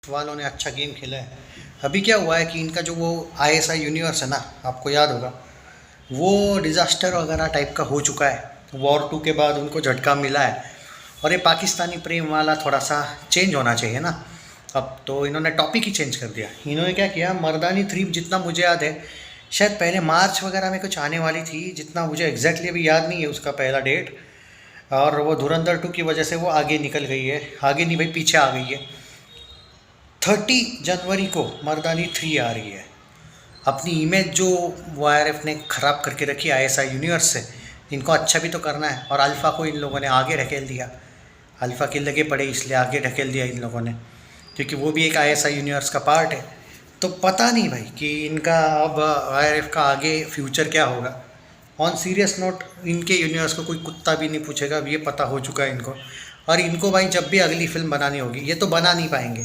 वालों ने अच्छा गेम खेला है। अभी क्या हुआ है कि इनका जो वो आईएसआई यूनिवर्स है ना, आपको याद होगा, वो डिज़ास्टर वगैरह टाइप का हो चुका है। वॉर 2 के बाद उनको झटका मिला है और ये पाकिस्तानी प्रेम वाला थोड़ा सा चेंज होना चाहिए ना। अब तो इन्होंने टॉपिक ही चेंज कर दिया। इन्होंने क्या किया, मर्दानी 3 जितना मुझे याद है शायद पहले मार्च वगैरह में कुछ आने वाली थी, जितना मुझे एग्जैक्टली अभी याद नहीं है उसका पहला डेट। और वो धुरंधर 2 की वजह से वो आगे निकल गई है, आगे नहीं भाई पीछे आ गई है। 30 जनवरी को मर्दानी 3 आ रही है। अपनी इमेज जो वाईआरएफ ने ख़राब करके रखी आईएसआई यूनिवर्स से, इनको अच्छा भी तो करना है। और अल्फ़ा को इन लोगों ने आगे ढकेल दिया, अल्फ़ा के लगे पड़े इसलिए आगे ढकेल दिया इन लोगों ने, क्योंकि वो भी एक आईएसआई यूनिवर्स का पार्ट है। तो पता नहीं भाई कि इनका अब वाईआरएफ का आगे फ्यूचर क्या होगा। ऑन सीरियस नोट, इनके यूनिवर्स को कोई कुत्ता भी नहीं पूछेगा, अब ये पता हो चुका है इनको। और इनको भाई जब भी अगली फिल्म बनानी होगी, ये तो बना नहीं पाएंगे,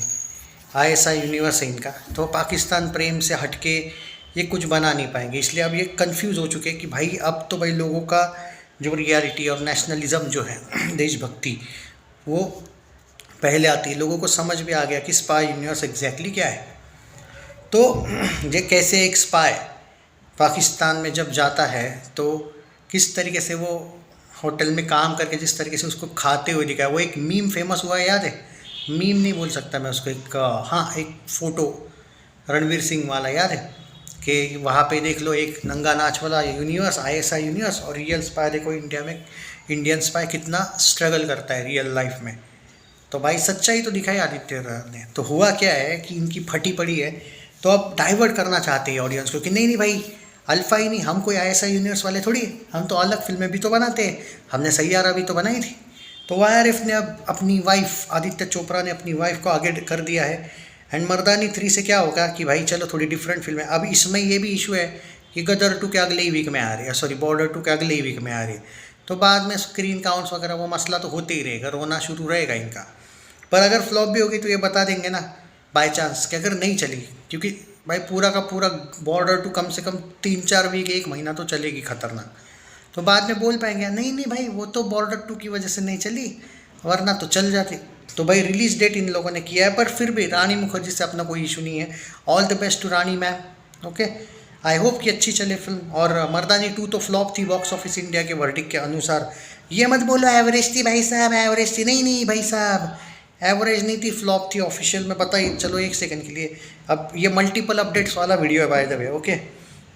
आईएसआई यूनिवर्स है इनका, तो पाकिस्तान प्रेम से हटके ये कुछ बना नहीं पाएंगे। इसलिए अब ये कंफ्यूज हो चुके हैं कि भाई अब तो भाई लोगों का जो रियलिटी और नेशनलिज्म जो है देशभक्ति, वो पहले आती है। लोगों को समझ में आ गया कि स्पाई यूनिवर्स एग्जैक्टली क्या है। तो ये कैसे एक स्पाई पाकिस्तान में जब जाता है तो किस तरीके से वो होटल में काम करके जिस तरीके से उसको खाते हुए दिखाया, वो एक मीम फेमस हुआ है, याद है? मीम नहीं बोल सकता मैं उसको, एक हाँ एक फ़ोटो रणवीर सिंह वाला, याद है? कि वहाँ पे देख लो एक नंगा नाच वाला यूनिवर्स, आईएसआई यूनिवर्स, और रियल स्पाई देखो इंडिया में इंडियन स्पाई कितना स्ट्रगल करता है रियल लाइफ में। तो भाई सच्चाई तो दिखाई आदित्य ने। तो हुआ क्या है कि इनकी फटी पड़ी है, तो अब डाइवर्ट करना चाहते हैं ऑडियंस को कि नहीं नहीं भाई, अल्फा ही नहीं, हम कोई आईएसआई यूनिवर्स वाले थोड़ी, हम तो अलग फिल्में भी तो बनाते हैं, हमने सैयारा भी तो बनाई थी। तो वाईआरएफ ने अब अपनी वाइफ आदित्य चोपड़ा ने अपनी वाइफ को आगे कर दिया है। एंड मर्दानी 3 से क्या होगा कि भाई चलो थोड़ी डिफरेंट फिल्म है। अब इसमें ये भी इशू है कि गदर 2 के अगले ही वीक में आ रही है, सॉरी बॉर्डर 2 के अगले ही वीक में आ रही है। तो बाद में स्क्रीन काउंट्स वगैरह वो मसला तो होते ही रहेगा, रोना शुरू रहेगा इनका। पर अगर फ्लॉप भी होगी तो ये बता देंगे ना बाय चांस कि अगर नहीं चली, क्योंकि भाई पूरा का पूरा बॉर्डर 2 कम से कम 3-4 वीक, 1 महीना तो चलेगी खतरनाक। तो बाद में बोल पाएंगे नहीं नहीं भाई वो तो बॉर्डर 2 की वजह से नहीं चली, वरना तो चल जाती। तो भाई रिलीज डेट इन लोगों ने किया है, पर फिर भी रानी मुखर्जी से अपना कोई इशू नहीं है। All the best to Rani ma'am. Okay, I hope कि अच्छी चले फिल्म। और मर्दानी 2 तो फ्लॉप थी बॉक्स ऑफिस इंडिया के वर्डिक्ट के अनुसार। ये मत बोलो एवरेज थी भाई साहब, एवरेज थी, नहीं नहीं भाई साहब, एवरेज नहीं थी, फ्लॉप थी ऑफिशियल में। बताइए, चलो एक सेकंड के लिए, अब ये मल्टीपल अपडेट्स वाला वीडियो है बाय द वे। ओके,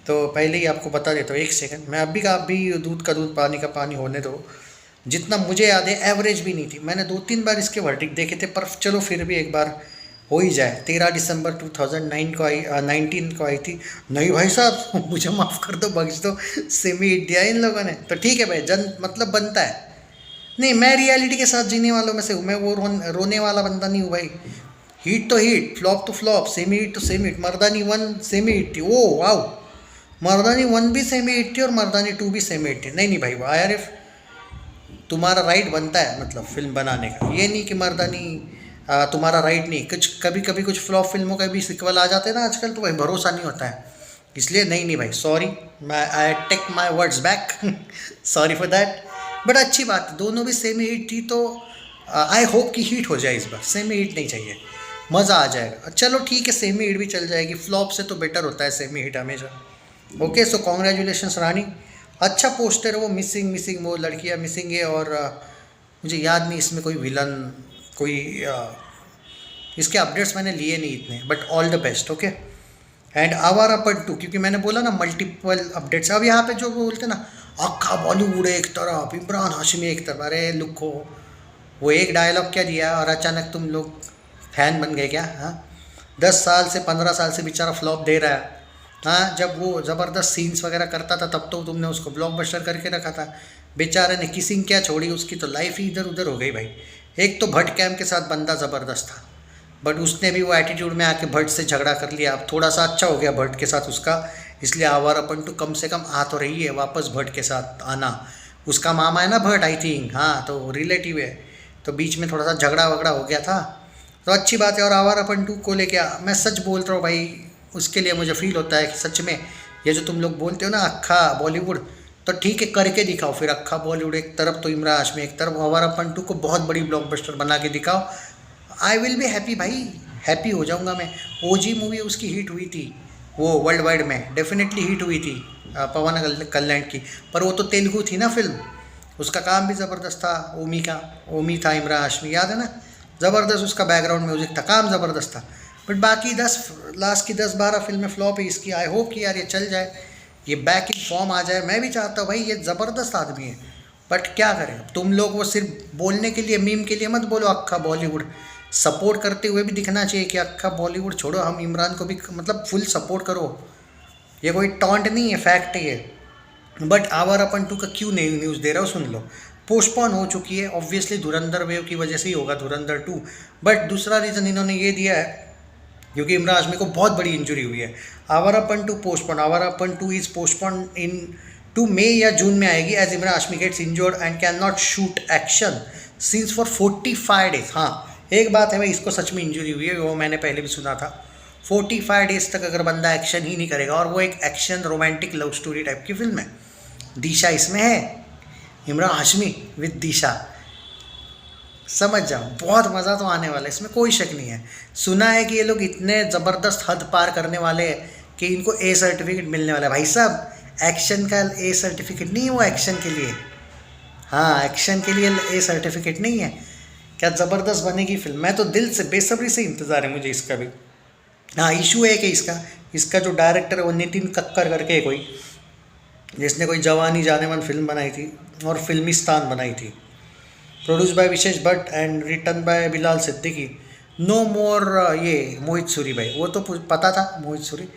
तो पहले ही आपको बता देता हूँ, एक सेकंड, मैं अभी का अभी दूध का दूध पानी का पानी होने दो। जितना मुझे याद है एवरेज भी नहीं थी, मैंने 2-3 बार इसके वर्डिक्ट देखे थे, पर चलो फिर भी एक बार हो ही जाए। 13 दिसंबर 2009 को आई, 19 को आई थी। नहीं भाई साहब मुझे माफ़ कर दो, बख्श दो, सेमी हिट दिया इन लोगों ने। तो ठीक है भाई, जन मतलब बनता है। नहीं, मैं रियलिटी के साथ जीने वालों में से हूँ, मैं वो रोने वाला बंदा नहीं हूँ भाई। हिट तो हिट, फ्लॉप तो फ्लॉप, सेमी हिट तो सेमी हिट। मर्दानी 1 सेमी हिट थी, ओ वाओ, मर्दानी 1 भी सेमी हिट थी और मर्दानी 2 भी सेमी हिट थी। नहीं नहीं भाई, आईआरएफ तुम्हारा राइट बनता है मतलब फिल्म बनाने का, ये नहीं कि मर्दानी तुम्हारा राइट नहीं। कुछ कभी कभी कुछ फ्लॉप फिल्मों का भी सिक्वल आ जाते हैं ना आजकल, तो भाई भरोसा नहीं होता है। इसलिए नहीं नहीं भाई, सॉरी, मैं I take my words back sorry for that. But अच्छी बात, दोनों भी सेमी हिट थी, तो आई होप कि हिट हो जाए इस बार। सेमी हिट नहीं चाहिए, मज़ा आ जाएगा। चलो ठीक है, सेमी हिट भी चल जाएगी, फ्लॉप से तो बेटर होता है सेमी हिट हमेशा। ओके, सो कॉन्ग्रेचुलेशंस रानी। अच्छा पोस्टर है वो, मिसिंग मिसिंग, वो लड़कियां मिसिंग है। और मुझे याद नहीं इसमें कोई विलन, कोई इसके अपडेट्स मैंने लिए नहीं इतने, but all the best. Okay, and Awarapan 2, क्योंकि मैंने बोला ना मल्टीपल अपडेट्स। अब यहाँ पे जो बोलते ना अक्खा बॉलीवुड एक तरफ, इमरान हाशमी एक तरफ, अरे लुको, वो एक डायलॉग क्या दिया और अचानक तुम लोग फैन बन गए क्या? हाँ, 10 साल से 15 साल से बेचारा फ्लॉप दे रहा है। हाँ, जब वो ज़बरदस्त सीन्स वगैरह करता था तब तो तुमने उसको ब्लॉकबस्टर करके रखा था। बेचारे ने किसिंग क्या छोड़ी, उसकी तो लाइफ ही इधर उधर हो गई भाई। एक तो भट्ट कैम के साथ बंदा ज़बरदस्त था, बट उसने भी वो एटीट्यूड में आके भट्ट से झगड़ा कर लिया। अब थोड़ा सा अच्छा हो गया भट्ट के साथ उसका, इसलिए आवारापन 2 कम से कम आ तो रही है वापस भट्ट के साथ आना। उसका मामा है ना भट्ट, आई थिंक, हाँ, तो रिलेटिव है। तो बीच में थोड़ा सा झगड़ा वगड़ा हो गया था, तो अच्छी बात है। और आवारापन 2 को लेके मैं सच बोल रहा हूँ भाई, उसके लिए मुझे फील होता है कि सच में ये जो तुम लोग बोलते हो ना अक्खा बॉलीवुड, तो ठीक है करके दिखाओ फिर। अक्खा बॉलीवुड एक तरफ, तो इमरान हाशमी एक तरफ, आवारापन 2 को बहुत बड़ी ब्लॉकबस्टर बना के दिखाओ। आई विल बी हैप्पी भाई। हैप्पी हो जाऊंगा मैं। ओजी मूवी उसकी हिट हुई थी, वो वर्ल्ड वाइड में डेफिनेटली हिट हुई थी पवन कल्याण की, पर वो तो तेलुगु थी ना फिल्म, उसका काम भी ज़बरदस्त था। ओमी था इमरान हाशमी, याद है ना, ज़बरदस्त उसका बैकग्राउंड म्यूज़िक था, काम ज़बरदस्त था। बट बाकी 10 लास्ट की 10-12 फिल्में फ्लॉप है इसकी। आई होप कि यार ये चल जाए, ये बैक इन फॉर्म आ जाए। मैं भी चाहता हूँ भाई, ये ज़बरदस्त आदमी है, बट क्या करें अब, तुम लोग वो सिर्फ बोलने के लिए, मीम के लिए मत बोलो। अक्खा बॉलीवुड सपोर्ट करते हुए भी दिखना चाहिए कि अक्खा बॉलीवुड छोड़ो, हम इमरान को भी मतलब फुल सपोर्ट करो। ये कोई टॉन्ट नहीं है, फैक्ट है ये। बट आवारापन 2 का क्यों नहीं न्यूज़ दे रहा हो, सुन लो। पोस्टपोन हो चुकी है, ऑब्वियसली धुरंधर वेव की वजह से ही होगा धुरंधर 2। बट दूसरा रीज़न इन्होंने ये दिया है क्योंकि इमरान हाशमी को बहुत बड़ी इंजरी हुई है। Awarapan 2 postpone, Awarapan 2 is postpone in to May या जून में आएगी, as Emraan Hashmi gets injured and can not shoot action scenes for 45 days. हाँ, एक बात है भाई, इसको सच में इंजरी हुई है, वो मैंने पहले भी सुना था। 45 डेज तक अगर बंदा एक्शन ही नहीं करेगा, और वो एक action romantic love story type की फिल्म है। दिशा इसमें है, इमरान हाशमी विद दिशा, समझ जाओ, बहुत मज़ा तो आने वाला है, इसमें कोई शक नहीं है। सुना है कि ये लोग इतने ज़बरदस्त हद पार करने वाले हैं कि इनको ए सर्टिफिकेट मिलने वाला है। भाई साहब, एक्शन का ए सर्टिफिकेट नहीं है वो, एक्शन के लिए, हाँ एक्शन के लिए ए सर्टिफिकेट नहीं है। क्या ज़बरदस्त बनेगी फिल्म, मैं तो दिल से बेसब्री से इंतज़ार है मुझे इसका भी। हाँ, इशू है कि इसका जो डायरेक्टर है वो नितिन कक्कर करके कोई, जिसने कोई जवानी जाने मन फिल्म बनाई थी और फिल्मिस्तान बनाई थी। Produce by Vishesh Bhatt and written by Bilal Siddiqui. No more ये मोहित सूरी भाई, वो तो पता था मोहित सूरी,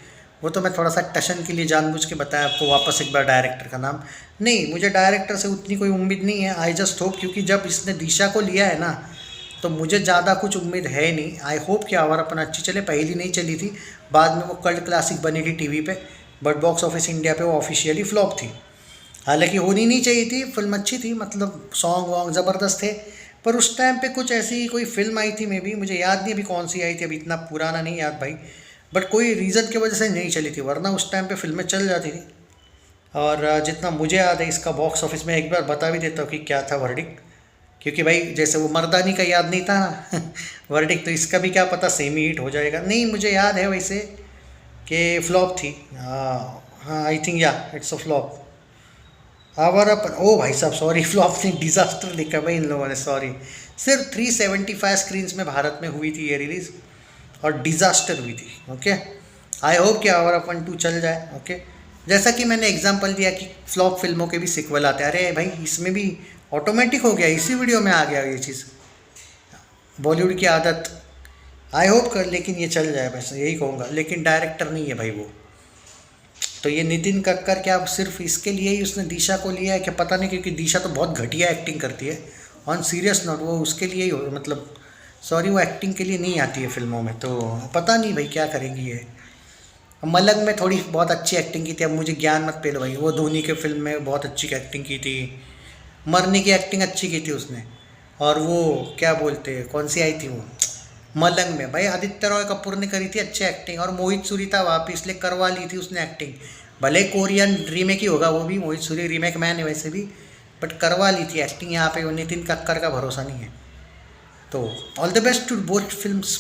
वो तो मैं थोड़ा सा टशन के लिए जानबूझ के बताया आपको वापस एक बार डायरेक्टर का नाम। नहीं, मुझे डायरेक्टर से उतनी कोई उम्मीद नहीं है। आई जस्ट होप, क्योंकि जब इसने दिशा को लिया है ना, तो मुझे ज़्यादा कुछ उम्मीद है नहीं। आई होप कि आवारापन अच्छी चले। पहली नहीं चली थी, बाद में वो कल्ट क्लासिक बनी थी टीवी पे, बट बॉक्स ऑफिस इंडिया पे वो ऑफिशियली फ्लॉप थी। हालांकि होनी नहीं चाहिए थी, फिल्म अच्छी थी, मतलब सॉन्ग वॉन्ग ज़बरदस्त थे, पर उस टाइम पे कुछ ऐसी कोई फिल्म आई थी, मे बी मुझे याद नहीं अभी कौन सी आई थी, अभी इतना पुराना नहीं याद भाई, बट कोई रीज़न की वजह से नहीं चली थी, वरना उस टाइम पे फिल्में चल जाती थी। और जितना मुझे याद है इसका बॉक्स ऑफिस में, एक बार बता भी देता हूँ कि क्या था वर्डिक्ट, क्योंकि भाई जैसे वो मर्दानी का याद नहीं था ना वर्डिक्ट, तो इसका भी क्या पता सेमी हिट हो जाएगा। नहीं, मुझे याद है वैसे कि फ्लॉप थी। हाँ, आई थिंक या इट्स अ फ्लॉप। आवारापन, ओ भाई साहब सॉरी, फ्लॉप नहीं, डिज़ास्टर लिखा भाई इन लोगों ने, सॉरी। सिर्फ 375 स्क्रीन्स में भारत में हुई थी ये रिलीज़, और डिज़ास्टर हुई थी। ओके, आई होप कि आवारापन 2 चल जाए। ओके, जैसा कि मैंने एग्जांपल दिया कि फ्लॉप फिल्मों के भी सिक्वल आते हैं, अरे भाई इसमें भी ऑटोमेटिक हो गया, इसी वीडियो में आ गया ये चीज़, बॉलीवुड की आदत। आई होप कर, लेकिन ये चल जाए, बस यही कहूँगा। लेकिन डायरेक्टर नहीं है भाई वो, तो ये नितिन कक्कर क्या सिर्फ इसके लिए ही उसने दिशा को लिया है, क्या पता नहीं, क्योंकि दिशा तो बहुत घटिया एक्टिंग करती है। ऑन सीरियस नोट, वो उसके लिए ही हो, मतलब सॉरी, वो एक्टिंग के लिए नहीं आती है फिल्मों में, तो पता नहीं भाई क्या करेगी ये। मलंग में थोड़ी बहुत अच्छी एक्टिंग की थी, अब मुझे ज्ञान मत पेलो भाई, वो धोनी के फिल्म में बहुत अच्छी एक्टिंग की थी, मरने की एक्टिंग अच्छी की थी उसने। और वो क्या बोलते हैं, कौन सी आई थी वो मलंग में, भाई आदित्य रॉय कपूर ने करी थी अच्छी एक्टिंग, और मोहित सूरी था वहाँ पे, इसलिए करवा ली थी उसने एक्टिंग। भले कोरियन रीमेक ही होगा वो भी, मोहित सूरी रीमेक मैन है वैसे भी, बट करवा ली थी एक्टिंग यहाँ पे। वो नितिन कक्कर का भरोसा नहीं है। तो all the best to both films.